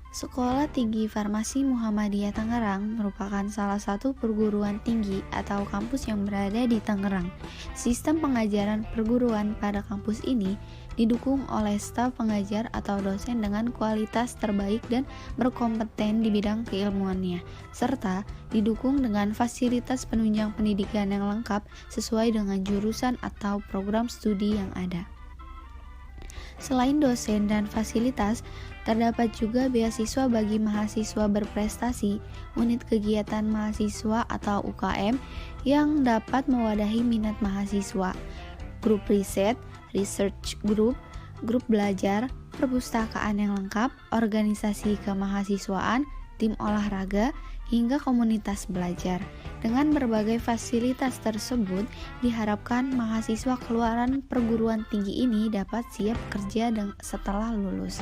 Sekolah Tinggi Farmasi Muhammadiyah Tangerang merupakan salah satu perguruan tinggi atau kampus yang berada di Tangerang. Sistem pengajaran perguruan pada kampus ini didukung oleh staf pengajar atau dosen dengan kualitas terbaik dan berkompeten di bidang keilmuannya, serta didukung dengan fasilitas penunjang pendidikan yang lengkap sesuai dengan jurusan atau program studi yang ada. Selain dosen dan fasilitas, terdapat juga beasiswa bagi mahasiswa berprestasi, unit kegiatan mahasiswa atau UKM yang dapat mewadahi minat mahasiswa, grup riset, research group, grup belajar, perpustakaan yang lengkap, organisasi kemahasiswaan, tim olahraga, hingga komunitas belajar. Dengan berbagai fasilitas tersebut, diharapkan mahasiswa keluaran perguruan tinggi ini dapat siap kerja setelah lulus.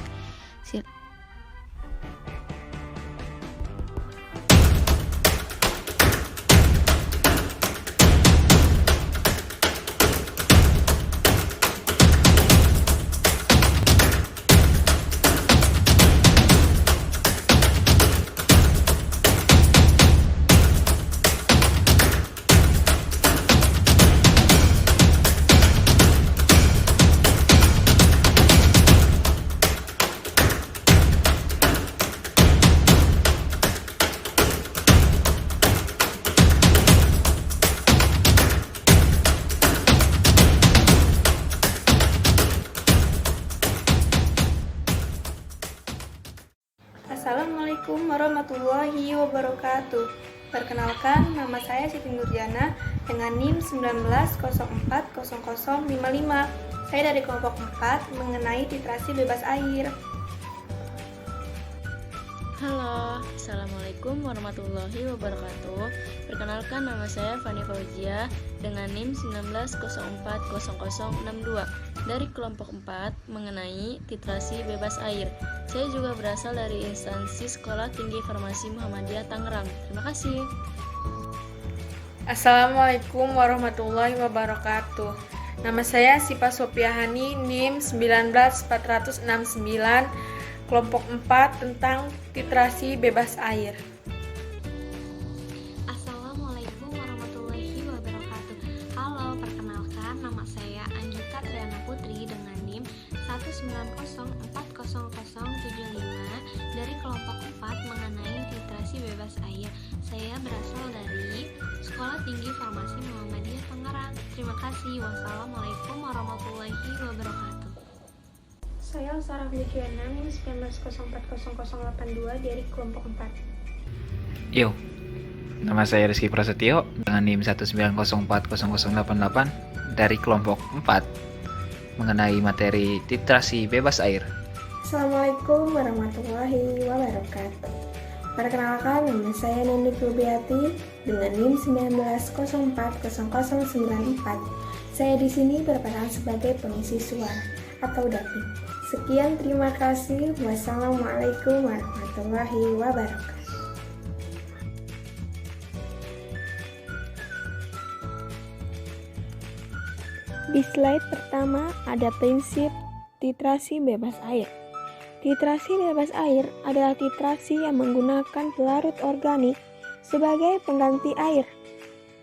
Assalamualaikum warahmatullahi wabarakatuh. Perkenalkan, nama saya Siti Nurjana dengan NIM 19040055. Saya dari kelompok 4 mengenai titrasi bebas air. Halo, Assalamualaikum warahmatullahi wabarakatuh. Perkenalkan, nama saya Fani Fauzia dengan NIM 19040062 dari kelompok 4 mengenai titrasi bebas air. Saya juga berasal dari instansi Sekolah Tinggi Farmasi Muhammadiyah Tangerang. Terima kasih. Assalamualaikum warahmatullahi wabarakatuh. Nama saya Sipa Sopiahani, NIM 19469, kelompok 4 tentang titrasi bebas air. Assalamualaikum warahmatullahi wabarakatuh. Halo, perkenalkan, nama saya Anggita Triana Putri dengan NIM 190400075 dari kelompok 4 mengenai titrasi bebas air. Saya berasal dari Sekolah Tinggi Farmasi Muhammadiyah Tangerang. Terima kasih. Wassalamualaikum warahmatullahi wabarakatuh. Saya Sarah Fitriana, NIM 1904082 dari kelompok 4. Yo, nama saya Rizky Prasetyo dengan NIM 190400088 dari kelompok 4 mengenai materi titrasi bebas air. Assalamualaikum warahmatullahi wabarakatuh. Perkenalkan, nama saya Nendi Rubiati dengan NIM 190400094. Saya di sini berperan sebagai pengisi suara atau daping. Sekian, terima kasih. Wassalamualaikum warahmatullahi wabarakatuh. Di slide pertama ada prinsip titrasi bebas air. Titrasi bebas air adalah titrasi yang menggunakan pelarut organik sebagai pengganti air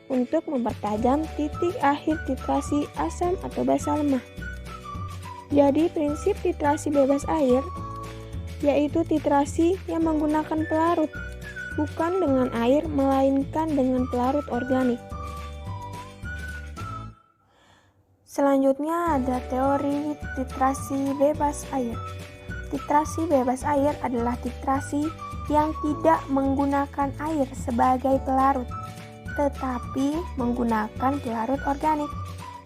untuk mempertajam titik akhir titrasi asam atau basa lemah. Jadi prinsip titrasi bebas air yaitu titrasi yang menggunakan pelarut, bukan dengan air melainkan dengan pelarut organik. Selanjutnya ada teori titrasi bebas air. Titrasi bebas air adalah titrasi yang tidak menggunakan air sebagai pelarut, tetapi menggunakan pelarut organik.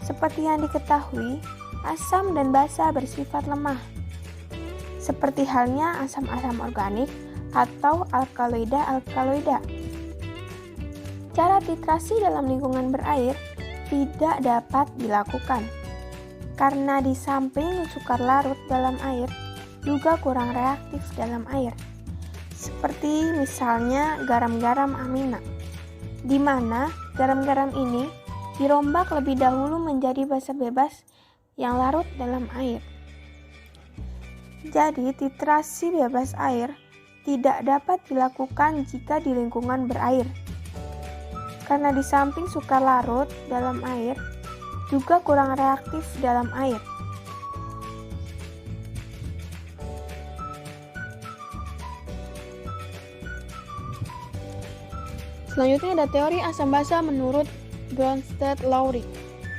Seperti yang diketahui, asam dan basa bersifat lemah, seperti halnya asam-asam organik atau alkaloida-alkaloida. Cara titrasi dalam lingkungan berair tidak dapat dilakukan, karena di samping sukar larut dalam air, juga kurang reaktif dalam air. Seperti misalnya garam-garam amina, di mana garam-garam ini dirombak lebih dahulu menjadi basa bebas yang larut dalam air. Jadi titrasi bebas air tidak dapat dilakukan jika di lingkungan berair. Karena di samping suka larut dalam air, juga kurang reaktif dalam air. Selanjutnya ada teori asam basa menurut Bronsted-Lowry.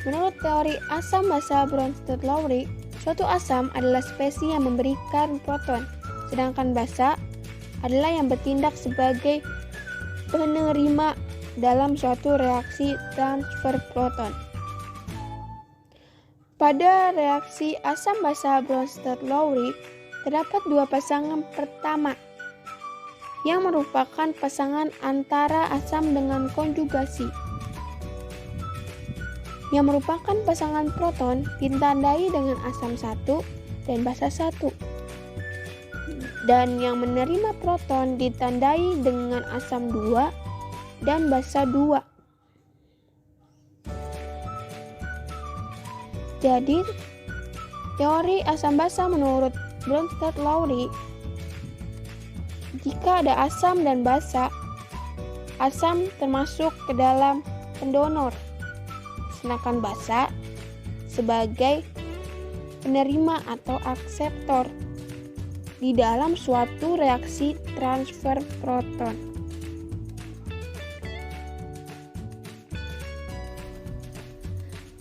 Menurut teori asam basa Bronsted-Lowry, suatu asam adalah spesies yang memberikan proton, sedangkan basa adalah yang bertindak sebagai penerima dalam suatu reaksi transfer proton. Pada reaksi asam basa Bronsted-Lowry, terdapat dua pasangan pertama, yang merupakan pasangan antara asam dengan konjugasi, yang merupakan pasangan proton ditandai dengan asam 1 dan basa 1, dan yang menerima proton ditandai dengan asam 2 dan basa 2. Jadi, teori asam basa menurut Bronsted-Lowry, jika ada asam dan basa, asam termasuk ke dalam pendonor, sedangkan basa sebagai penerima atau akseptor di dalam suatu reaksi transfer proton.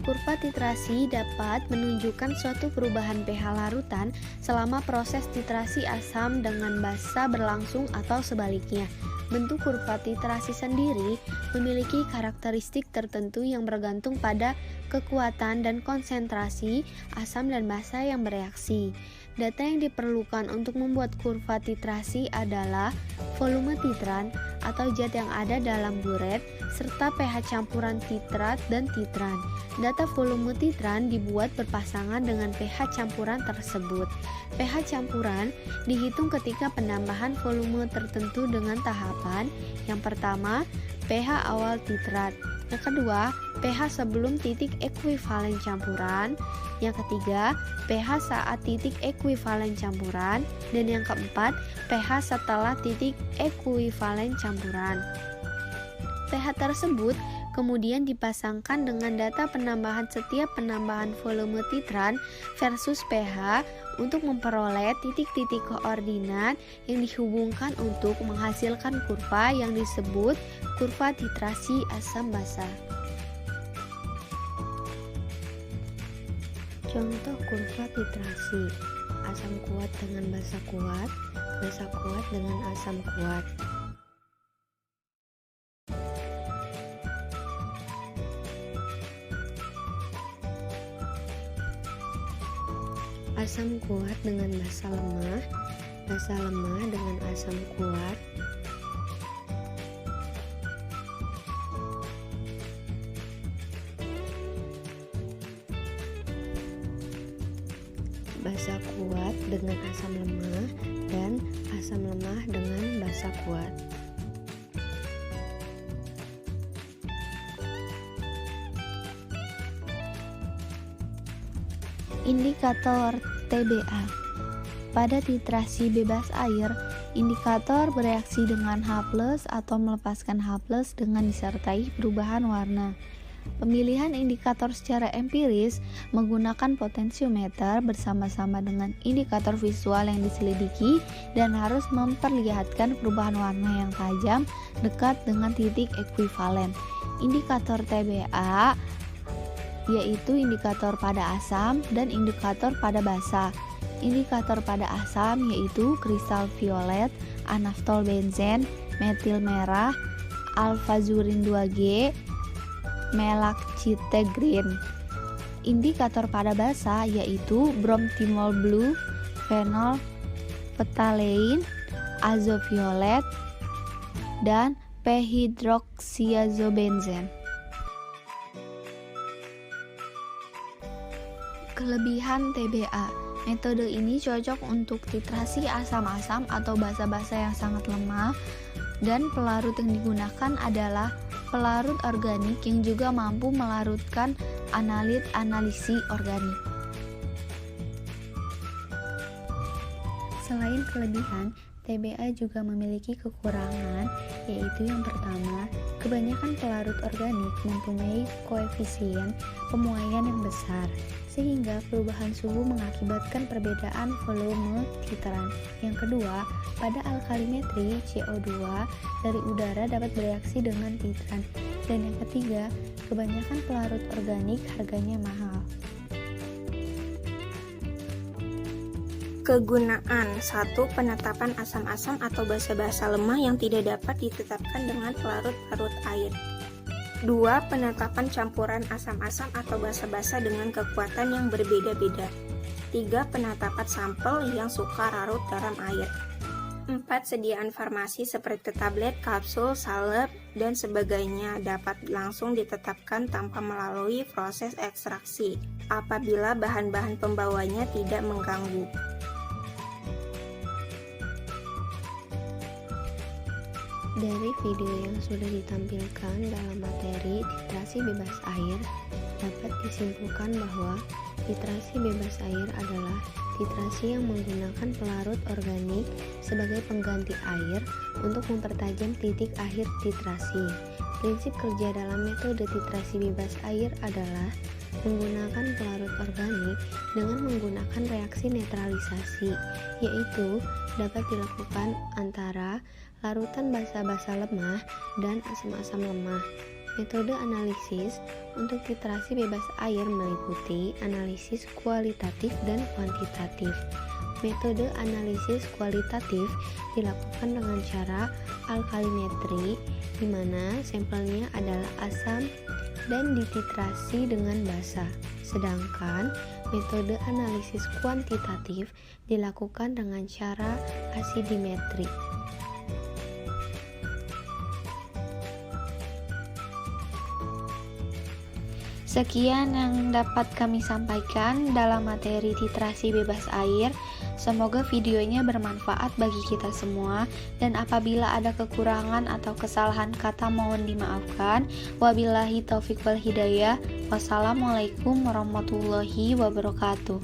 Kurva titrasi dapat menunjukkan suatu perubahan pH larutan selama proses titrasi asam dengan basa berlangsung atau sebaliknya. Bentuk kurva titrasi sendiri memiliki karakteristik tertentu yang bergantung pada kekuatan dan konsentrasi asam dan basa yang bereaksi. Data yang diperlukan untuk membuat kurva titrasi adalah volume titran atau zat yang ada dalam buret serta pH campuran titrat dan titran. Data volume titran dibuat berpasangan dengan pH campuran tersebut. pH campuran dihitung ketika penambahan volume tertentu dengan tahapan. Yang pertama, pH awal titrat. Yang kedua, pH sebelum titik ekuivalen campuran. Yang ketiga, pH saat titik ekuivalen campuran. Dan yang keempat, pH setelah titik ekuivalen campuran. pH tersebut kemudian dipasangkan dengan data penambahan setiap penambahan volume titran versus pH untuk memperoleh titik-titik koordinat yang dihubungkan untuk menghasilkan kurva yang disebut kurva titrasi asam basa. Contoh kurva titrasi: asam kuat dengan basa kuat dengan asam kuat. Asam kuat dengan basa lemah dengan asam kuat, basa kuat dengan asam lemah, dan asam lemah dengan basa kuat. Indikator TBA. Pada titrasi bebas air, indikator bereaksi dengan H+ atau melepaskan H+ dengan disertai perubahan warna. Pemilihan indikator secara empiris menggunakan potensiometer bersama-sama dengan indikator visual yang diselidiki dan harus memperlihatkan perubahan warna yang tajam dekat dengan titik ekuivalen. Indikator TBA yaitu indikator pada asam dan indikator pada basa. Indikator pada asam yaitu kristal violet, anaftol benzen, metil merah, alfazurin 2G, melakcitegrin. Indikator pada basa yaitu bromtimol blue, fenol, phtalein, azoviolet, dan p-hydroxyazobenzen. Kelebihan TBA. Metode ini cocok untuk titrasi asam-asam atau basa-basa yang sangat lemah, dan pelarut yang digunakan adalah pelarut organik yang juga mampu melarutkan analit-analisi organik. Selain selain kelebihan, TBA juga memiliki kekurangan, yaitu yang pertama, kebanyakan pelarut organik mempunyai koefisien pemuaian yang besar, sehingga perubahan suhu mengakibatkan perbedaan volume titran. Yang kedua, pada alkalimetri, CO2 dari udara dapat bereaksi dengan titran. Dan yang ketiga, kebanyakan pelarut organik harganya mahal. Kegunaan 1. Penetapan asam-asam atau basa-basa lemah yang tidak dapat ditetapkan dengan pelarut-larut air. 2. Penetapan campuran asam-asam atau basa-basa dengan kekuatan yang berbeda-beda. 3. Penetapan sampel yang suka larut dalam air. 4. Sediaan farmasi seperti tablet, kapsul, salep, dan sebagainya dapat langsung ditetapkan tanpa melalui proses ekstraksi apabila bahan-bahan pembawanya tidak mengganggu. Dari video yang sudah ditampilkan dalam materi titrasi bebas air, dapat disimpulkan bahwa titrasi bebas air adalah titrasi yang menggunakan pelarut organik sebagai pengganti air untuk mempertajam titik akhir titrasi. Prinsip kerja dalam metode titrasi bebas air adalah menggunakan pelarut organik dengan menggunakan reaksi netralisasi, yaitu dapat dilakukan antara larutan basa-basa lemah dan asam-asam lemah. Metode analisis untuk titrasi bebas air meliputi analisis kualitatif dan kuantitatif. Metode analisis kualitatif dilakukan dengan cara alkalimetri, di mana sampelnya adalah asam dan dititrasi dengan basa. Sedangkan metode analisis kuantitatif dilakukan dengan cara asidimetri. Sekian yang dapat kami sampaikan dalam materi titrasi bebas air. Semoga videonya bermanfaat bagi kita semua, dan apabila ada kekurangan atau kesalahan kata mohon dimaafkan. Wabillahi taufiq wal hidayah. Wassalamualaikum warahmatullahi wabarakatuh.